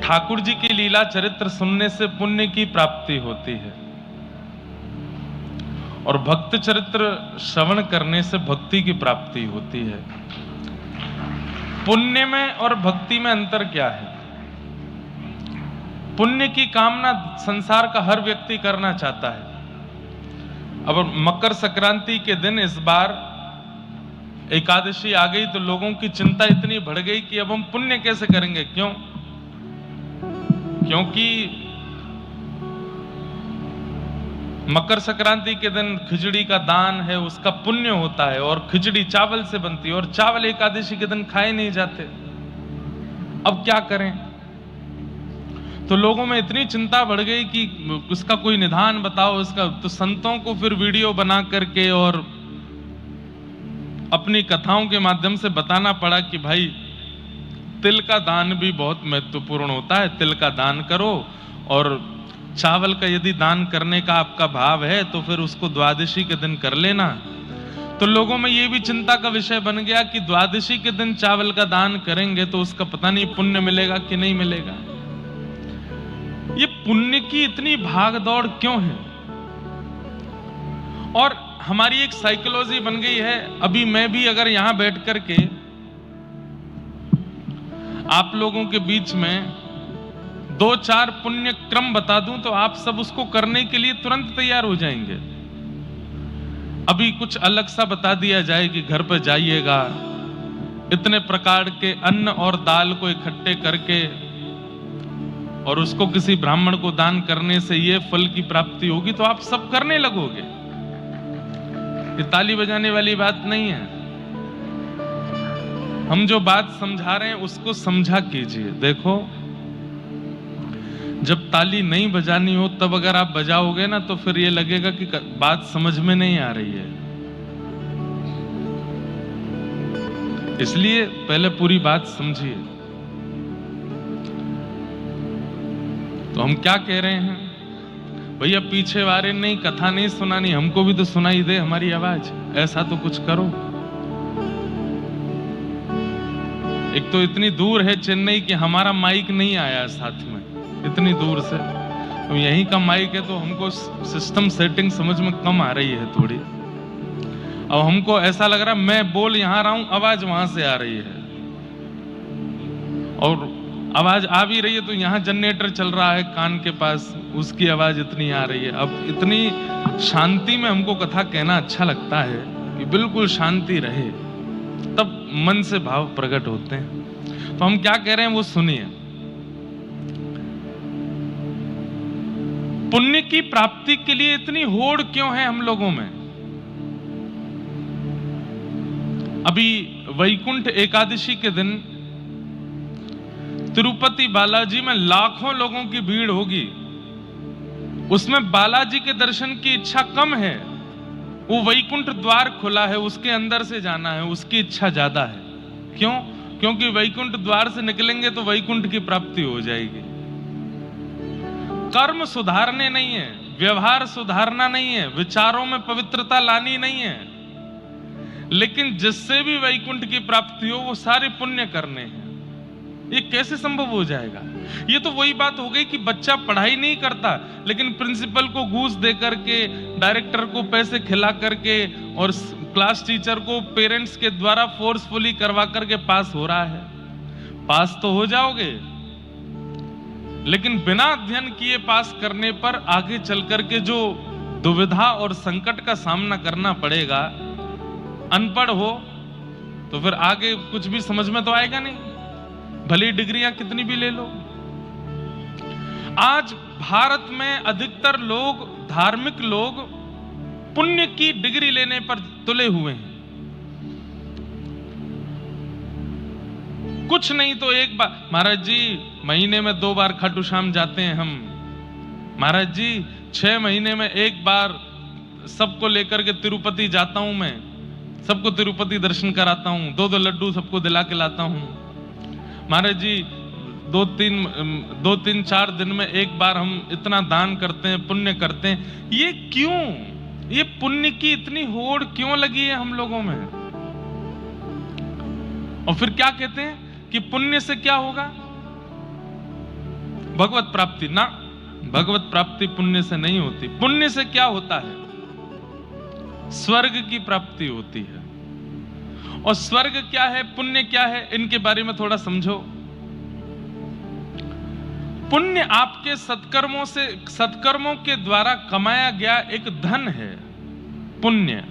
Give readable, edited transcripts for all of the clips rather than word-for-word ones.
ठाकुर जी की लीला चरित्र सुनने से पुण्य की प्राप्ति होती है और भक्त चरित्र श्रवण करने से भक्ति की प्राप्ति होती है। पुण्य में और भक्ति में अंतर क्या है? पुण्य की कामना संसार का हर व्यक्ति करना चाहता है। अब मकर संक्रांति के दिन इस बार एकादशी आ गई तो लोगों की चिंता इतनी बढ़ गई कि अब हम पुण्य कैसे करेंगे। क्यों? क्योंकि मकर संक्रांति के दिन खिचड़ी का दान है, उसका पुण्य होता है और खिचड़ी चावल से बनती है और चावल एकादशी के दिन खाए नहीं जाते। अब क्या करें? तो लोगों में इतनी चिंता बढ़ गई कि उसका कोई निदान बताओ इसका। तो संतों को फिर वीडियो बना करके और अपनी कथाओं के माध्यम से बताना पड़ा कि भाई तिल का दान भी बहुत महत्वपूर्ण होता है, तिल का दान करो और चावल का यदि दान करने का आपका भाव है तो फिर उसको द्वादशी के दिन कर लेना। तो लोगों में ये भी चिंता का विषय बन गया कि द्वादशी के दिन चावल का दान करेंगे तो उसका पता नहीं पुण्य मिलेगा कि नहीं मिलेगा। ये पुण्य की इतनी भाग दौड़ क्यों है? और हमारी एक साइकोलॉजी बन गई है। अभी मैं भी अगर यहां बैठ करके आप लोगों के बीच में 2-4 पुण्य क्रम बता दूं तो आप सब उसको करने के लिए तुरंत तैयार हो जाएंगे। अभी कुछ अलग सा बता दिया जाए कि घर पर जाइएगा, इतने प्रकार के अन्न और दाल को इकट्ठे करके और उसको किसी ब्राह्मण को दान करने से ये फल की प्राप्ति होगी, तो आप सब करने लगोगे। ये ताली बजाने वाली बात नहीं है। हम जो बात समझा रहे हैं उसको समझा कीजिए। देखो, जब ताली नहीं बजानी हो तब अगर आप बजाओगे ना तो फिर ये लगेगा कि बात समझ में नहीं आ रही है। इसलिए पहले पूरी बात समझिए। तो हम क्या कह रहे हैं? भैया पीछे वाले नहीं, कथा नहीं सुनानी, हमको भी तो सुनाई दे हमारी आवाज। ऐसा तो कुछ करो। एक तो इतनी दूर है चेन्नई कि हमारा माइक नहीं आया साथ में, इतनी दूर से। तो यहीं का माइक है तो हमको सिस्टम सेटिंग समझ में कम आ रही है थोड़ी। अब हमको ऐसा लग रहा है मैं बोल यहां रहा हूं, आवाज वहां से आ रही है और आवाज आ भी रही है तो यहाँ जनरेटर चल रहा है कान के पास, उसकी आवाज इतनी आ रही है। अब इतनी शांति में हमको कथा कहना अच्छा लगता है कि बिल्कुल शांति रहे, तब मन से भाव प्रकट होते हैं। तो हम क्या कह रहे हैं वो सुनिए। पुण्य की प्राप्ति के लिए इतनी होड़ क्यों है हम लोगों में? अभी वैकुंठ एकादशी के दिन तिरुपति बालाजी में लाखों लोगों की भीड़ होगी। उसमें बालाजी के दर्शन की इच्छा कम है। वो वैकुंठ द्वार खुला है, उसके अंदर से जाना है, उसकी इच्छा ज्यादा है। क्यों? क्योंकि वैकुंठ द्वार से निकलेंगे तो वैकुंठ की प्राप्ति हो जाएगी। कर्म सुधारने नहीं है, व्यवहार सुधारना नहीं है, विचारों में पवित्रता लानी नहीं है, लेकिन जिससे भी वैकुंठ की प्राप्ति हो वो सारे पुण्य करने हैं। ये कैसे संभव हो जाएगा? ये तो वही बात हो गई कि बच्चा पढ़ाई नहीं करता लेकिन प्रिंसिपल को घूस दे करके, डायरेक्टर को पैसे खिला करके और क्लास टीचर को पेरेंट्स के द्वारा फोर्सफुली करवा करके पास हो रहा है। पास तो हो जाओगे लेकिन बिना अध्ययन किए पास करने पर आगे चल करके जो दुविधा और संकट का सामना करना पड़ेगा, अनपढ़ हो तो फिर आगे कुछ भी समझ में तो आएगा नहीं, भली डिग्रियां कितनी भी ले लो। आज भारत में अधिकतर लोग, धार्मिक लोग पुण्य की डिग्री लेने पर तुले हुए हैं। कुछ नहीं तो एक बार, महाराज जी महीने में 2 बार खाटू श्याम जाते हैं हम, महाराज जी 6 महीने में 1 बार सबको लेकर के तिरुपति जाता हूं, मैं सबको तिरुपति दर्शन कराता हूं, 2-2 लड्डू सबको दिला के लाता हूं, महाराज जी 2-3-4 दिन में 1 बार हम इतना दान करते हैं, पुण्य करते हैं। ये क्यों? ये पुण्य की इतनी होड़ क्यों लगी है हम लोगों में? और फिर क्या कहते हैं कि पुण्य से क्या होगा? भगवत प्राप्ति ना, भगवत प्राप्ति पुण्य से नहीं होती। पुण्य से क्या होता है? स्वर्ग की प्राप्ति होती है। और स्वर्ग क्या है, पुण्य क्या है, इनके बारे में थोड़ा समझो। पुण्य आपके सत्कर्मों के द्वारा कमाया गया एक धन है। पुण्य,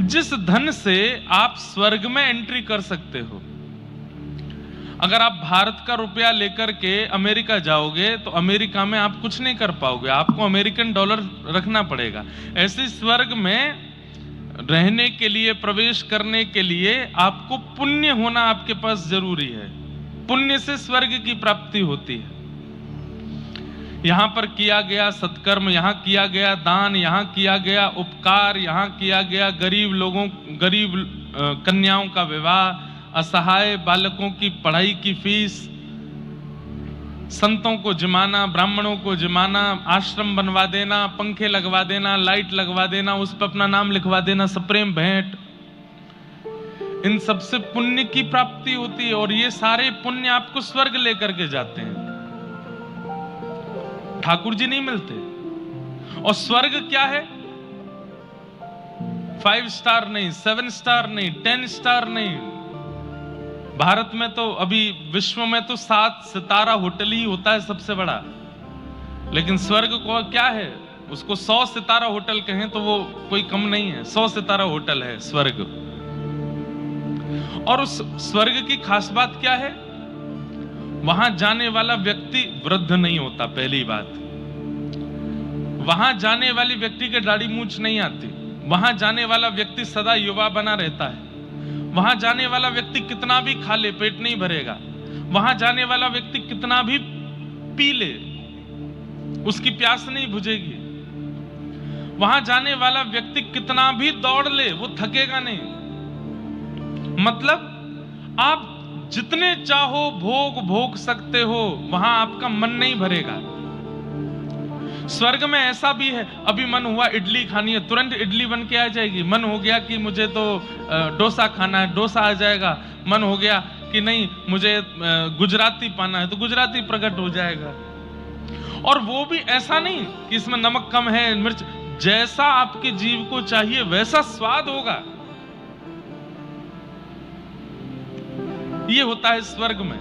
जिस धन से आप स्वर्ग में एंट्री कर सकते हो। अगर आप भारत का रुपया लेकर के अमेरिका जाओगे तो अमेरिका में आप कुछ नहीं कर पाओगे, आपको अमेरिकन डॉलर रखना पड़ेगा। ऐसे स्वर्ग में रहने के लिए, प्रवेश करने के लिए आपको पुण्य होना आपके पास जरूरी है। पुण्य से स्वर्ग की प्राप्ति होती है। यहां पर किया गया सत्कर्म, यहां किया गया दान, यहां किया गया उपकार, यहां किया गया गरीब कन्याओं का विवाह, असहाय बालकों की पढ़ाई की फीस, संतों को जिमाना, ब्राह्मणों को जिमाना, आश्रम बनवा देना, पंखे लगवा देना, लाइट लगवा देना, उस पर अपना नाम लिखवा देना, सप्रेम भेंट, इन सबसे पुण्य की प्राप्ति होती है। और ये सारे पुण्य आपको स्वर्ग लेकर के जाते हैं, ठाकुर जी नहीं मिलते। और स्वर्ग क्या है? 5 स्टार नहीं, 7 स्टार नहीं, 10 स्टार नहीं। भारत में तो अभी विश्व में तो 7 सितारा होटल ही होता है सबसे बड़ा, लेकिन स्वर्ग को क्या है? उसको 100 सितारा होटल कहें तो वो कोई कम नहीं है। 100 सितारा होटल है स्वर्ग। और उस स्वर्ग की खास बात क्या है? वहां जाने वाला व्यक्ति वृद्ध नहीं होता। पहली बात, वहां जाने वाली व्यक्ति के दाढ़ी मूंछ नहीं आती। वहां जाने वाला व्यक्ति सदा युवा बना रहता है। वहां जाने वाला व्यक्ति कितना भी खा ले पेट नहीं भरेगा। वहां जाने वाला व्यक्ति कितना भी पी ले उसकी प्यास नहीं बुझेगी। वहां जाने वाला व्यक्ति कितना भी दौड़ ले वो थकेगा नहीं। मतलब आप जितने चाहो भोग सकते हो, वहां आपका मन नहीं भरेगा। स्वर्ग में ऐसा भी है, अभी मन हुआ इडली खानी है, तुरंत इडली बन के आ जाएगी। मन हो गया कि मुझे तो डोसा खाना है, डोसा आ जाएगा। मन हो गया कि नहीं मुझे गुजराती पाना है, तो गुजराती प्रकट हो जाएगा। और वो भी ऐसा नहीं कि इसमें नमक कम है, मिर्च, जैसा आपके जीव को चाहिए वैसा स्वाद होगा। ये होता है स्वर्ग में।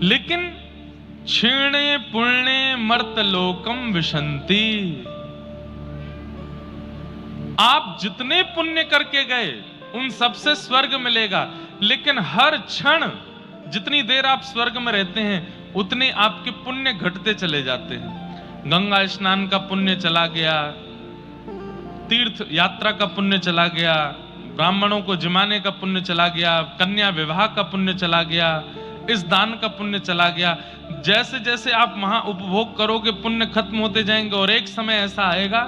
लेकिन क्षीणे पुण्य मर्तलोकम विशंति, आप जितने पुण्य करके गए उन सबसे स्वर्ग मिलेगा। लेकिन हर क्षण जितनी देर आप स्वर्ग में रहते हैं उतने आपके पुण्य घटते चले जाते हैं। गंगा स्नान का पुण्य चला गया, तीर्थ यात्रा का पुण्य चला गया, ब्राह्मणों को जिमाने का पुण्य चला गया, कन्या विवाह का पुण्य चला गया, इस दान का पुण्य चला गया। जैसे जैसे आप वहां उपभोग करोगे पुण्य खत्म होते जाएंगे। और एक समय ऐसा आएगा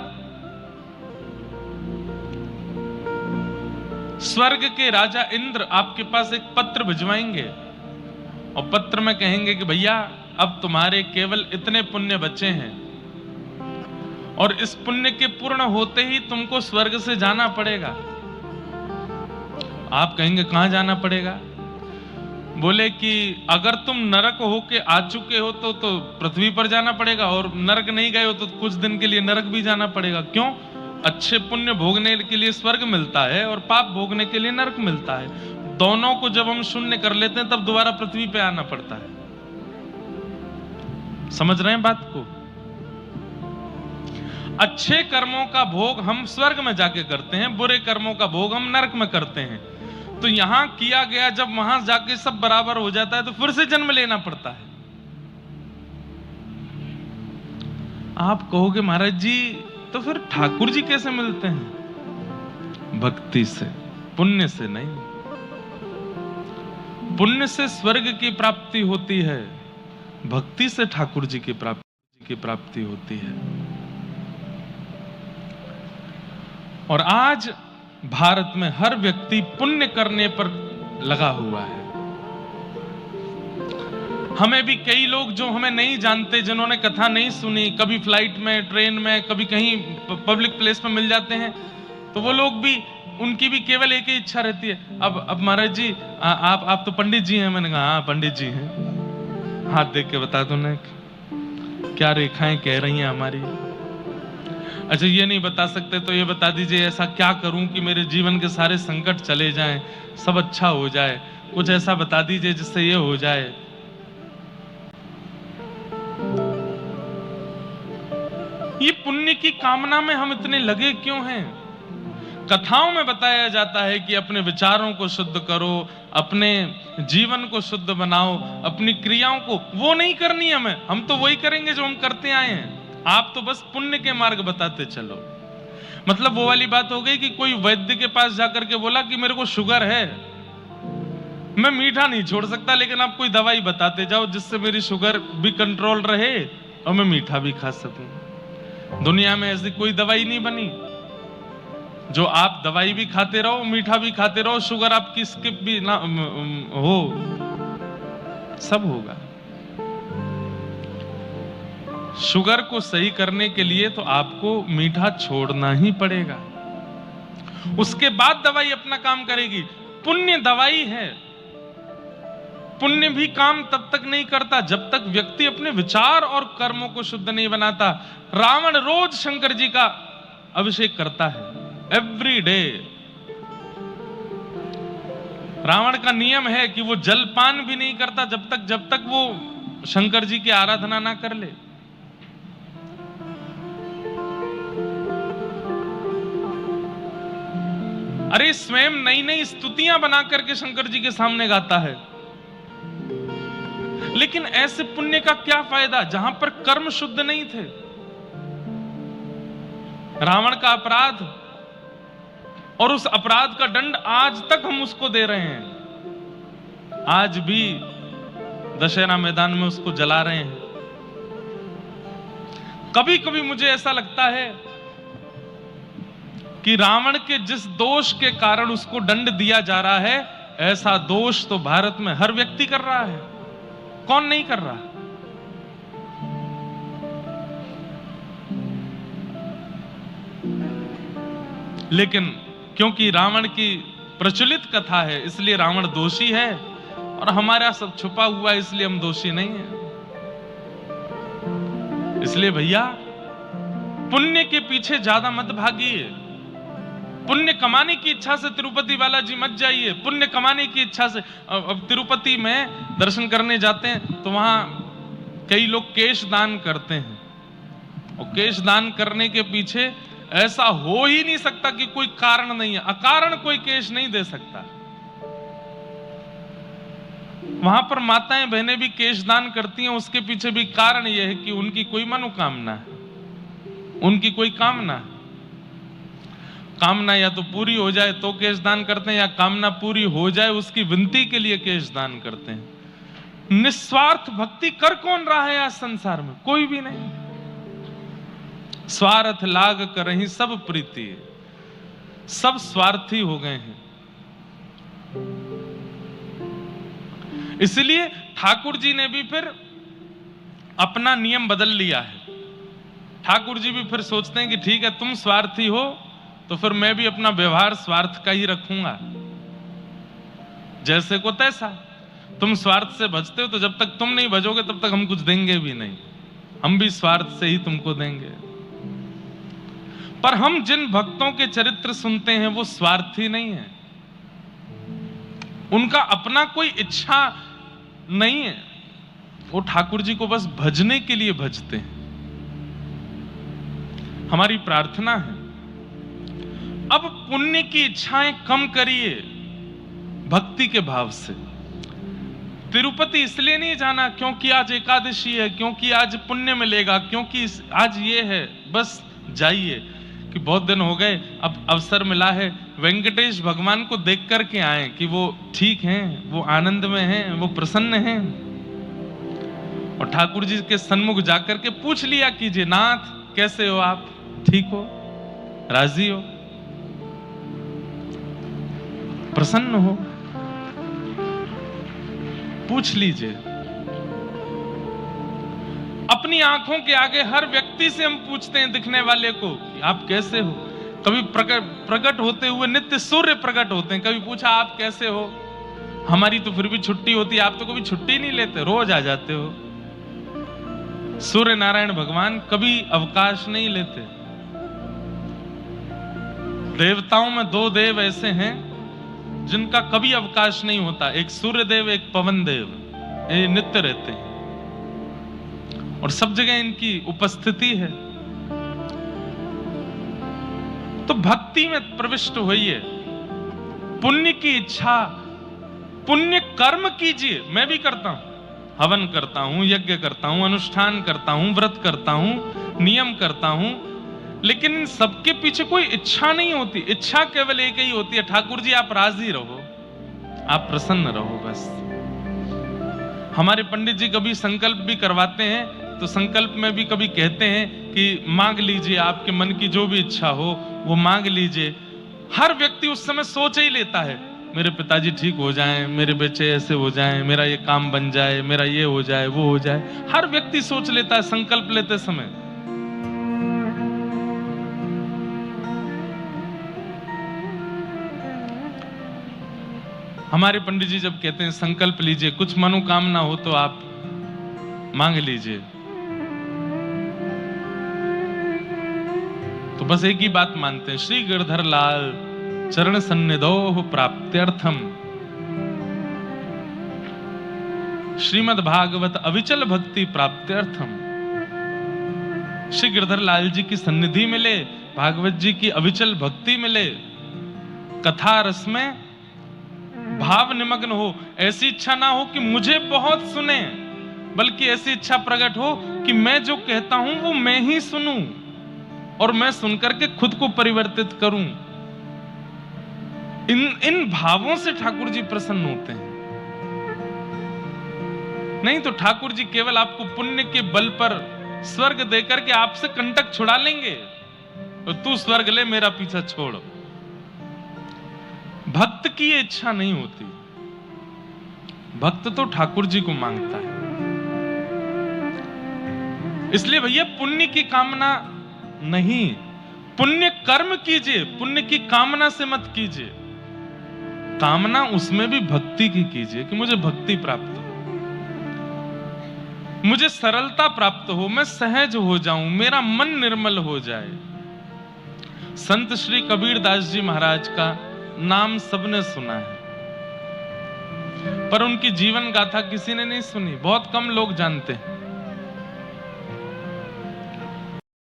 स्वर्ग के राजा इंद्र आपके पास एक पत्र भिजवाएंगे और पत्र में कहेंगे कि भैया अब तुम्हारे केवल इतने पुण्य बचे हैं और इस पुण्य के पूर्ण होते ही तुमको स्वर्ग से जाना पड़ेगा। आप कहेंगे कहां जाना पड़ेगा? बोले कि अगर तुम नरक होके आ चुके हो तो पृथ्वी पर जाना पड़ेगा, और नरक नहीं गए हो तो कुछ दिन के लिए नरक भी जाना पड़ेगा। क्यों? अच्छे पुण्य भोगने के लिए स्वर्ग मिलता है और पाप भोगने के लिए नरक मिलता है। दोनों को जब हम शून्य कर लेते हैं तब दोबारा पृथ्वी पे आना पड़ता है। समझ रहे हैं बात को? अच्छे कर्मों का भोग हम स्वर्ग में जाके करते हैं, बुरे कर्मों का भोग हम नरक में करते हैं। तो यहां किया गया जब वहां जाके सब बराबर हो जाता है तो फिर से जन्म लेना पड़ता है। आप कहोगे महाराज जी तो फिर ठाकुर जी कैसे मिलते हैं? भक्ति से, पुण्य से नहीं। पुण्य से स्वर्ग की प्राप्ति होती है, भक्ति से ठाकुर जी की प्राप्ति होती है। और आज भारत में हर व्यक्ति पुण्य करने पर लगा हुआ है। हमें भी कई लोग जो हमें नहीं जानते, जिन्होंने कथा नहीं सुनी, कभी फ्लाइट में, ट्रेन में, कभी कहीं पब्लिक प्लेस में मिल जाते हैं, तो वो लोग भी, उनकी भी केवल एक ही इच्छा रहती है, अब महाराज जी आप तो पंडित जी हैं। मैंने कहा हाँ पंडित जी हैं। हाथ देख के बता दो ना क्या रेखाएं कह रही हैं हमारी। अच्छा ये नहीं बता सकते तो ये बता दीजिए ऐसा क्या करूं कि मेरे जीवन के सारे संकट चले जाएं, सब अच्छा हो जाए, कुछ ऐसा बता दीजिए जिससे ये हो जाए। ये पुण्य की कामना में हम इतने लगे क्यों हैं? कथाओं में बताया जाता है कि अपने विचारों को शुद्ध करो, अपने जीवन को शुद्ध बनाओ, अपनी क्रियाओं को, वो नहीं करनी हमें, हम तो वही करेंगे जो हम करते आए हैं। आप तो बस पुण्य के मार्ग बताते चलो। मतलब वो वाली बात हो गई कि कोई वैद्य के पास जाकर के बोला कि मेरे को शुगर है, मैं मीठा नहीं छोड़ सकता, लेकिन आप कोई दवाई बताते जाओ जिससे मेरी शुगर भी कंट्रोल रहे और मैं मीठा भी खा सकूं। दुनिया में ऐसी कोई दवाई नहीं बनी जो आप दवाई भी खाते रहो, मीठा भी खाते रहो, शुगर आपकी स्किप भी ना हो, सब होगा। शुगर को सही करने के लिए तो आपको मीठा छोड़ना ही पड़ेगा, उसके बाद दवाई अपना काम करेगी। पुण्य दवाई है। पुण्य भी काम तब तक नहीं करता जब तक व्यक्ति अपने विचार और कर्मों को शुद्ध नहीं बनाता। रावण रोज शंकर जी का अभिषेक करता है, एवरी डे। रावण का नियम है कि वो जलपान भी नहीं करता जब तक वो शंकर जी की आराधना ना कर ले। अरे स्वयं नई नई स्तुतियां बना करके शंकर जी के सामने गाता है। लेकिन ऐसे पुण्य का क्या फायदा जहां पर कर्म शुद्ध नहीं थे? रावण का अपराध और उस अपराध का दंड आज तक हम उसको दे रहे हैं। आज भी दशहरा मैदान में उसको जला रहे हैं। कभी कभी मुझे ऐसा लगता है कि रावण के जिस दोष के कारण उसको दंड दिया जा रहा है, ऐसा दोष तो भारत में हर व्यक्ति कर रहा है। कौन नहीं कर रहा? लेकिन क्योंकि रावण की प्रचलित कथा है इसलिए रावण दोषी है, और हमारा सब छुपा हुआ है इसलिए हम दोषी नहीं है। इसलिए भैया पुण्य के पीछे ज्यादा मत भागिए। पुण्य कमाने की इच्छा से तिरुपति बालाजी मत जाइए। पुण्य कमाने की इच्छा से, अब तिरुपति में दर्शन करने जाते हैं तो वहां कई लोग केश दान करते हैं, और केश दान करने के पीछे ऐसा हो ही नहीं सकता कि कोई कारण नहीं है। अकारण कोई केश नहीं दे सकता। वहां पर माताएं बहनें भी केश दान करती हैं, उसके पीछे भी कारण यह है कि उनकी कोई मनोकामना है, उनकी कोई कामना है। कामना या तो पूरी हो जाए तो केश दान करते हैं, या कामना पूरी हो जाए उसकी विनती के लिए केश दान करते हैं। निस्वार्थ भक्ति कर कौन रहा है आज संसार में? कोई भी नहीं। स्वार्थ लाग करहि सब प्रीति, सब स्वार्थी हो गए हैं। इसलिए ठाकुर जी ने भी फिर अपना नियम बदल लिया है। ठाकुर जी भी फिर सोचते हैं कि ठीक है तुम स्वार्थी हो तो फिर मैं भी अपना व्यवहार स्वार्थ का ही रखूंगा, जैसे को तैसा। तुम स्वार्थ से भजते हो तो जब तक तुम नहीं भजोगे तब तक हम कुछ देंगे भी नहीं, हम भी स्वार्थ से ही तुमको देंगे। पर हम जिन भक्तों के चरित्र सुनते हैं वो स्वार्थी नहीं है, उनका अपना कोई इच्छा नहीं है, वो ठाकुर जी को बस भजने के लिए भजते हैं। हमारी प्रार्थना है अब पुण्य की इच्छाएं कम करिए, भक्ति के भाव से। तिरुपति इसलिए नहीं जाना क्योंकि आज एकादशी है, क्योंकि आज पुण्य मिलेगा, क्योंकि आज ये है, बस जाइए कि बहुत दिन हो गए, अब अवसर मिला है, वेंकटेश भगवान को देख करके आए कि वो ठीक हैं, वो आनंद में हैं, वो प्रसन्न हैं। और ठाकुर जी के सन्मुख जाकर के पूछ लिया कीजिए, नाथ कैसे हो आप, ठीक हो, राजी हो, प्रसन्न हो, पूछ लीजिए। अपनी आंखों के आगे हर व्यक्ति से हम पूछते हैं दिखने वाले को कि आप कैसे हो। कभी प्रकट होते हुए नित्य सूर्य प्रकट होते हैं। कभी पूछा आप कैसे हो, हमारी तो फिर भी छुट्टी होती है, आप तो कभी छुट्टी नहीं लेते, रोज आ जाते हो। सूर्य नारायण भगवान कभी अवकाश नहीं लेते। देवताओं में दो देव ऐसे हैं जिनका कभी अवकाश नहीं होता, एक सूर्य देव, एक पवन देव। ये नित्य रहते हैं और सब जगह इनकी उपस्थिति है। तो भक्ति में प्रविष्ट होइए, पुण्य की इच्छा, पुण्य कर्म कीजिए। मैं भी करता हूं, हवन करता हूं, यज्ञ करता हूं, अनुष्ठान करता हूं, व्रत करता हूं, नियम करता हूं, लेकिन इन सबके पीछे कोई इच्छा नहीं होती। इच्छा केवल एक ही होती है, ठाकुर जी आप राजी रहो, आप प्रसन्न रहो, बस। हमारे पंडित जी कभी संकल्प भी करवाते हैं तो संकल्प में भी कभी कहते हैं कि मांग लीजिए, आपके मन की जो भी इच्छा हो वो मांग लीजिए। हर व्यक्ति उस समय सोच ही लेता है, मेरे पिताजी ठीक हो जाएं, मेरे बच्चे ऐसे हो जाएं, मेरा ये काम बन जाए, मेरा ये हो जाए, वो हो जाए। हर व्यक्ति सोच लेता है संकल्प लेते समय। हमारे पंडित जी जब कहते हैं संकल्प लीजिए, कुछ मनोकामना हो तो आप मांग लीजिए, तो बस एक ही बात मानते हैं, श्री गिरधर लाल चरण सन्निधोः प्राप्त्यर्थम श्रीमद् भागवत अविचल भक्ति प्राप्त्यर्थम। श्री गिरधर लाल जी की सन्निधि मिले, भागवत जी की अविचल भक्ति मिले, कथा रस में भाव निमग्न हो। ऐसी इच्छा ना हो कि मुझे बहुत सुने, बल्कि ऐसी इच्छा प्रकट हो कि मैं जो कहता हूं वो मैं ही सुनूं और मैं सुनकर के खुद को परिवर्तित करूं। इन भावों से ठाकुर जी प्रसन्न होते हैं। नहीं तो ठाकुर जी केवल आपको पुण्य के बल पर स्वर्ग देकर के आपसे कंटक छुड़ा लेंगे, तो तू स्वर्ग ले, मेरा पीछा छोड़। भक्त की ये इच्छा नहीं होती। भक्त तो ठाकुर जी को मांगता है। इसलिए भैया पुण्य की कामना नहीं, पुण्य कर्म कीजिए, पुण्य की कामना से मत कीजिए। कामना उसमें भी भक्ति की कीजिए कि मुझे भक्ति प्राप्त हो, मुझे सरलता प्राप्त हो, मैं सहज हो जाऊं, मेरा मन निर्मल हो जाए। संत श्री कबीर दास जी महाराज का नाम सबने सुना है, पर उनकी जीवन गाथा किसी ने नहीं सुनी, बहुत कम लोग जानते हैं।